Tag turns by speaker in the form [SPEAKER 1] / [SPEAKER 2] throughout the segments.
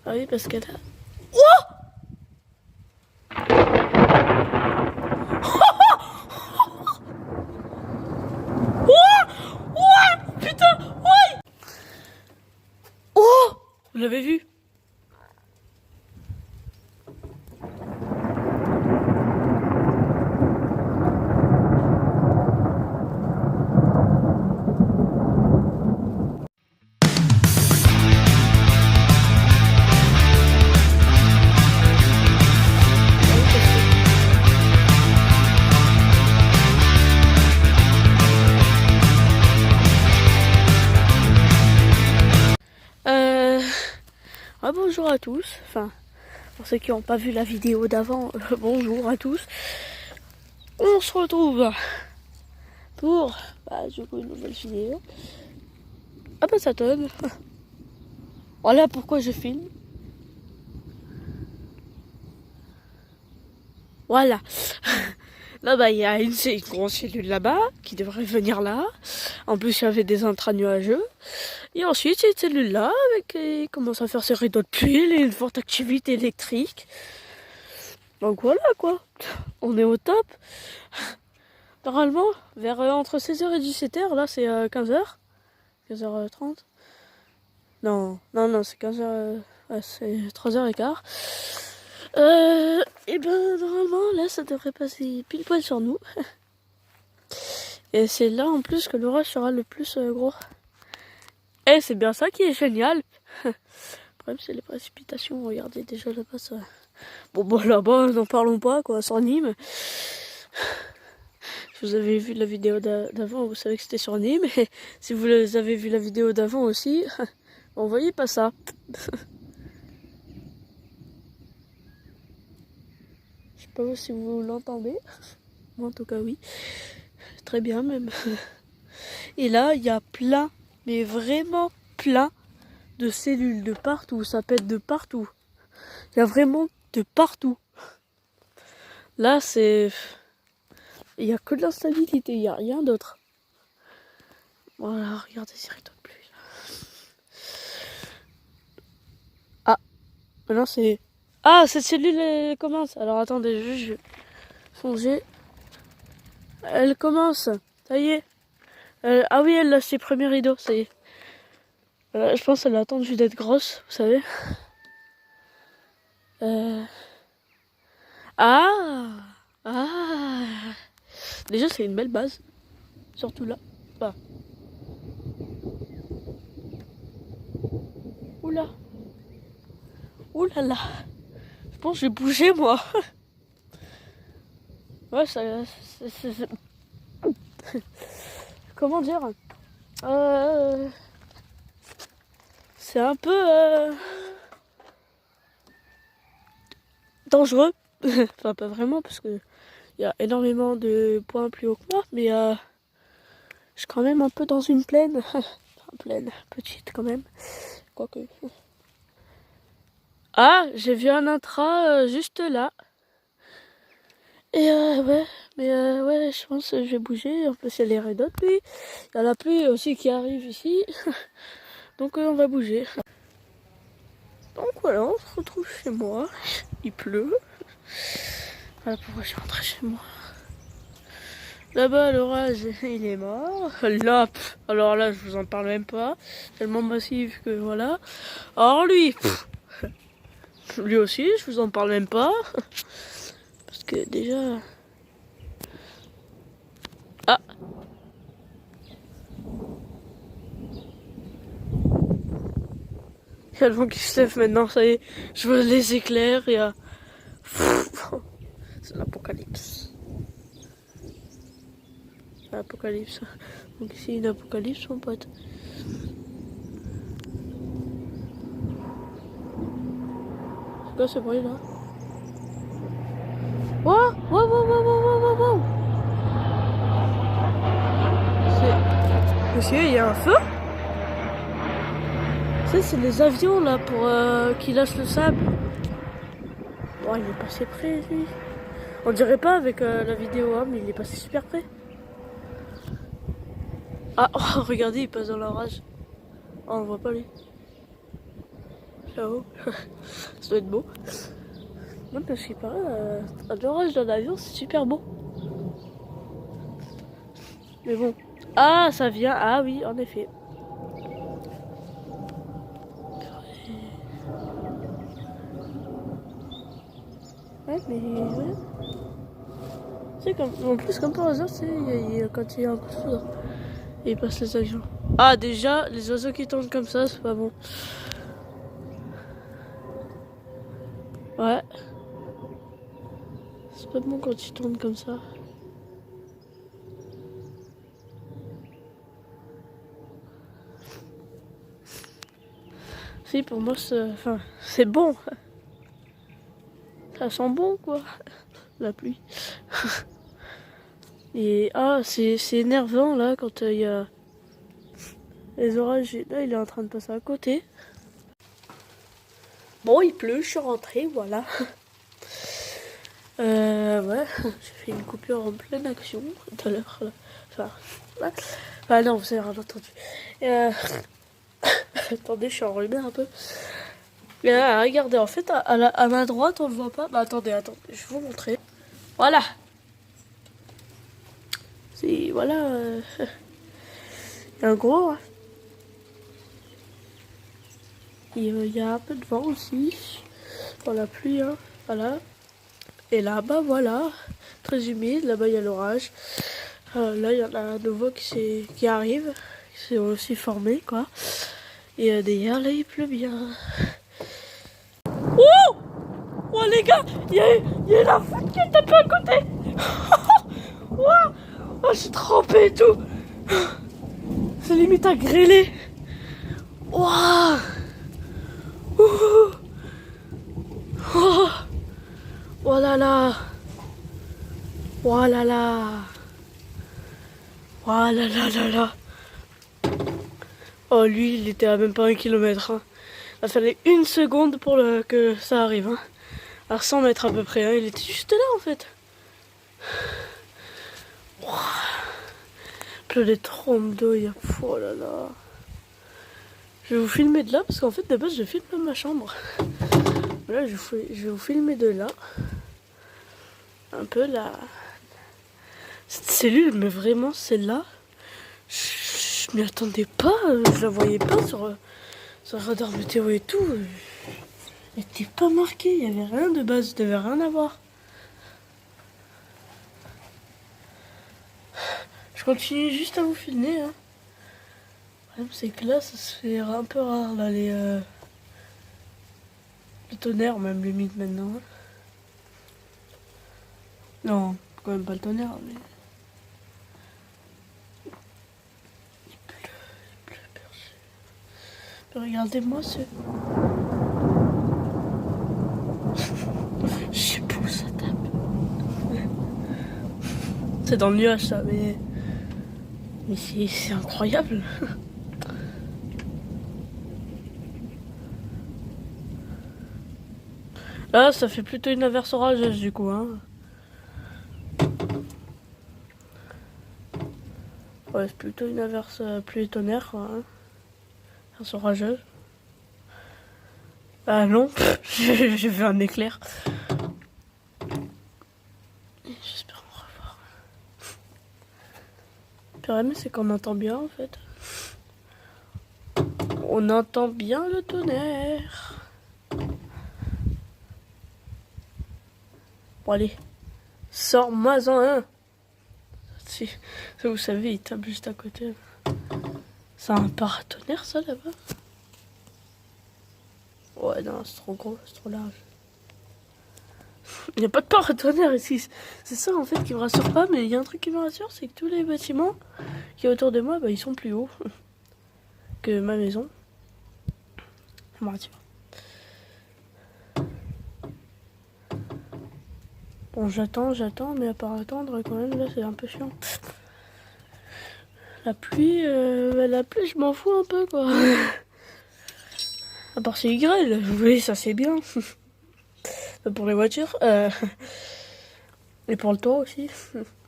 [SPEAKER 1] Ah oui, parce qu'elle a... Oh putain, ouais. Oh, vous l'avez vu? Bonjour à tous, enfin pour ceux qui n'ont pas vu la vidéo d'avant, bonjour à tous. On se retrouve pour du coup une nouvelle vidéo. Ah bah ça donne. Voilà pourquoi je filme. Voilà. Là-bas, il y a une grosse cellule là-bas qui devrait venir là. En plus, il y avait des intrants nuageux. Et ensuite, cette cellule-là, qui commence à faire ses rideaux de pluie, et une forte activité électrique. Donc voilà quoi. On est au top. Normalement, vers entre 16h et 17h, là c'est 15h. 15h30. Non, c'est 15h. C'est 3h15. Et ben normalement là ça devrait passer pile poil sur nous. Et c'est là en plus que l'orage sera le plus gros. Et c'est bien ça qui est génial. Le problème c'est les précipitations. Regardez déjà là-bas ça. Bon là-bas n'en parlons pas quoi, sur Nîmes. Si vous avez vu la vidéo d'avant, vous savez que c'était sur Nîmes. Et si vous avez vu la vidéo d'avant aussi, on voyait pas ça. Je sais pas si vous l'entendez. Moi en tout cas oui. Très bien même. Et là il y a plein, mais vraiment plein de cellules de partout. Ça pète de partout. Il y a vraiment de partout. Là c'est... Il n'y a que de l'instabilité, il n'y a rien d'autre. Voilà, regardez ces rideaux de pluie. Ah, maintenant c'est... Ah, cette cellule elle commence. Alors attendez, je vais changer. Elle commence, ça y est. Ah oui, elle a ses premiers rideaux, ça y est. Je pense qu'elle a attendu d'être grosse, vous savez. Ah. Déjà, c'est une belle base. Surtout là. Bah. Oula. Oulala. Je pense que j'ai bougé, moi. Ouais, ça... Comment dire? C'est un peu... dangereux. Enfin, pas vraiment, parce que il y a énormément de points plus haut que moi, mais je suis quand même un peu dans une plaine. Enfin, plaine, petite quand même. Quoique. Ah, j'ai vu un intra juste là. Et ouais, mais ouais, je pense que je vais bouger. En plus, il y a les rideaux de pluie. Il y a la pluie aussi qui arrive ici. Donc on va bouger. Donc voilà, on se retrouve chez moi. Il pleut. Voilà pourquoi je suis rentrée chez moi. Là-bas, l'orage, il est mort. Là, alors là, je vous en parle même pas. Tellement massif que voilà. Alors lui, lui aussi, je vous en parle même pas. Parce que déjà... Ah! Il y a le vent qui se lève maintenant, ça y est. Je vois les éclairs, il y a... C'est l'apocalypse. L'apocalypse. Donc ici, une apocalypse, mon pote. C'est quoi ce bruit là? Wow! Monsieur, il y a un feu? Ça, c'est les avions là pour qui lâchent le sable. Bon, il est passé près lui. On dirait pas avec la vidéo, hein, mais il est passé super près. Ah, oh, regardez, il passe dans l'orage. Oh, on le voit pas lui. là-haut. Ça doit être beau. Moi, je sais pas, un orage dans l'avion, c'est super beau. Mais bon. Ah, ça vient. Ah oui, en effet. Ouais, mais ouais. C'est comme, en plus, comme par hasard, c'est quand il y a un coup de foudre, et il passe les avions. Ah, déjà, les oiseaux qui tombent comme ça, c'est pas bon. Ouais. C'est pas bon quand ils tournent comme ça. Si, pour moi, c'est bon. Ça sent bon, quoi. La pluie. Et ah, c'est énervant, là, quand il y a les orages. Là, il est en train de passer à côté. Bon, il pleut, je suis rentrée, voilà. Ouais, j'ai fait une coupure en pleine action tout à l'heure. Enfin, ouais. Ah non, vous avez rien entendu. Attendez, je suis enrhumée un peu. Regardez, en fait, à ma droite, on ne voit pas. Bah attendez, je vais vous montrer. Voilà. C'est, voilà. Il y a un gros. Hein. Il y a un peu de vent aussi. Dans la pluie, hein. Voilà. Et là-bas, voilà. Très humide. Là-bas, il y a l'orage. Là, il y en a un nouveau qui arrive. Qui s'est aussi formé, quoi. Et derrière, là, il pleut bien. Oh! Oh, les gars! Il y a la foule qui est tapée à côté! Oh, oh, je suis trempée et tout! C'est limite à grêler! Waouh! Oh, oh là là! Oh là là! Oh là là là là! Oh, lui, il était à même pas 1 kilomètre. Hein. Il fallait 1 seconde pour que ça arrive. Hein. À 100 mètres à peu près. Hein. Il était juste là, en fait. Wow. Plein de trompes d'eau. Oh là là. Je vais vous filmer de là, parce qu'en fait, de base, je filme même ma chambre. Là, je vais vous filmer de là. Un peu là. Cette cellule, mais vraiment, celle-là, je m'y attendais pas. Je la voyais pas sur le radar météo et tout. Elle n'était pas marquée. Il n'y avait rien de base. Il devait rien avoir. Je continue juste à vous filmer. Hein. Le problème, c'est que là, ça se fait un peu rare, là, le tonnerre, même limite maintenant. Non, quand même pas le tonnerre, mais... Il pleut, regardez-moi ce... Je sais pas où ça tape. C'est dans le nuage, ça, mais c'est incroyable. Là, ça fait plutôt une averse orageuse, du coup, hein. Ouais, c'est plutôt une averse pluie tonnerre, quoi, hein. Averse orageuse. Ah non, j'ai vu un éclair. J'espère en revoir. Le problème, c'est qu'on entend bien, en fait. On entend bien le tonnerre. Bon, allez. Sors-moi-en un. Si, ça, vous savez, il tape juste à côté. C'est un paratonnerre, ça, là-bas? Ouais, non, c'est trop gros, c'est trop large. Il n'y a pas de paratonnerre ici. C'est ça, en fait, qui me rassure pas. Mais il y a un truc qui me rassure, c'est que tous les bâtiments qui sont autour de moi, bah, ils sont plus hauts que ma maison. Ça me rassure. Bon, j'attends, mais à part attendre, quand même, là, c'est un peu chiant. La pluie, je m'en fous un peu, quoi. À part si il grêle, oui, ça c'est bien. Pour les voitures. Et pour le toit aussi.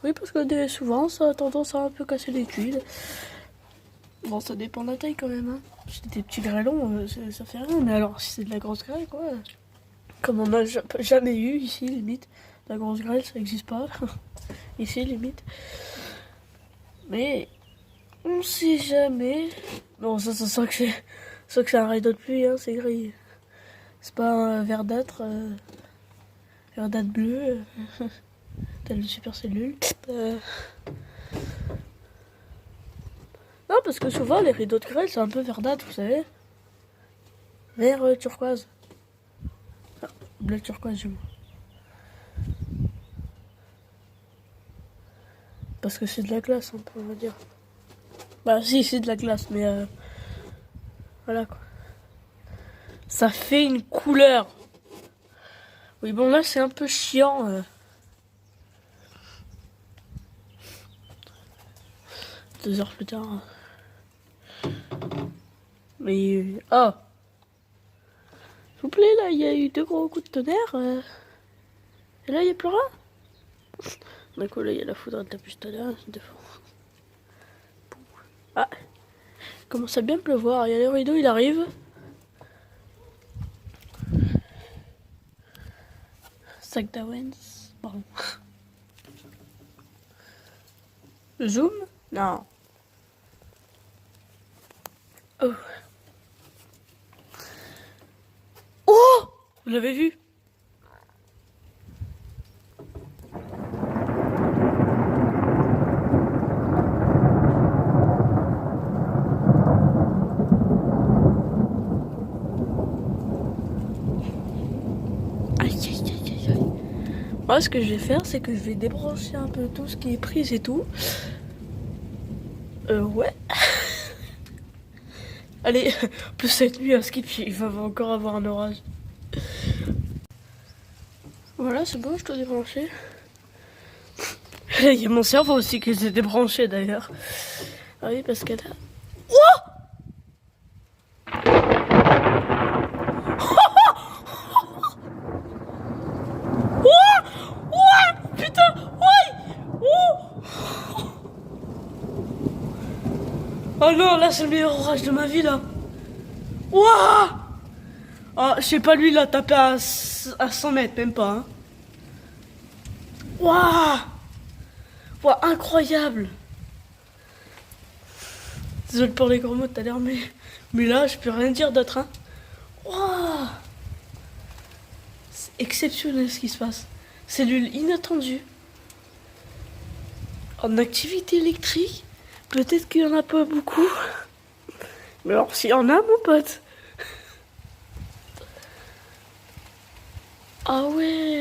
[SPEAKER 1] Oui, parce que souvent, ça a tendance à un peu casser les tuiles. Bon, ça dépend de la taille quand même. Hein. Si c'est des petits grêlons, ça fait rien. Mais alors, si c'est de la grosse grêle, quoi. Comme on n'a jamais eu ici, limite. La grosse grêle, ça n'existe pas. Ici, limite. Mais on sait jamais. Bon, ça sent que c'est un rideau de pluie, hein, c'est gris. C'est pas un verdâtre. Verdâtre bleu. Tel le super cellule. Non, parce que souvent, les rideaux de grêle, c'est un peu verdâtre, vous savez. Vert turquoise. Ah, bleu turquoise, du moins. Parce que c'est de la glace, on va dire. Bah si, c'est de la glace, mais voilà quoi. Ça fait une couleur. Oui, bon là c'est un peu chiant. 2 heures plus tard. Mais oh, s'il vous plaît, là il y a eu 2 gros coups de tonnerre. Et là il n'y a plus rien. D'accord, là il y a la foudre de la puce tout à l'heure. Ah, il commence à bien pleuvoir. Il y a le rideau, il arrive. Sac d'Awens. Pardon. Zoom? Non. Oh. Oh! Vous l'avez vu? Moi, ce que je vais faire, c'est que je vais débrancher un peu tout ce qui est prise et tout. Ouais. Allez, plus cette nuit, à skip, il va encore avoir un orage. Voilà, c'est bon, je dois débrancher. Il y a mon cerveau aussi qui s'est débranché d'ailleurs. Ah oui, parce que là... Oh! Oh non, là c'est le meilleur orage de ma vie là. Wouah! Ah, je sais pas, lui il a tapé à 100 mètres, même pas. Hein. Wouah! Wouah, incroyable! Désolé pour les gros mots tout à l'heure, mais là je peux rien dire d'autre. Hein. Wouah! C'est exceptionnel ce qui se passe. Cellule inattendue. En activité électrique, peut-être qu'il y en a pas beaucoup. Mais alors s'il y en a, mon pote. Ah ouais.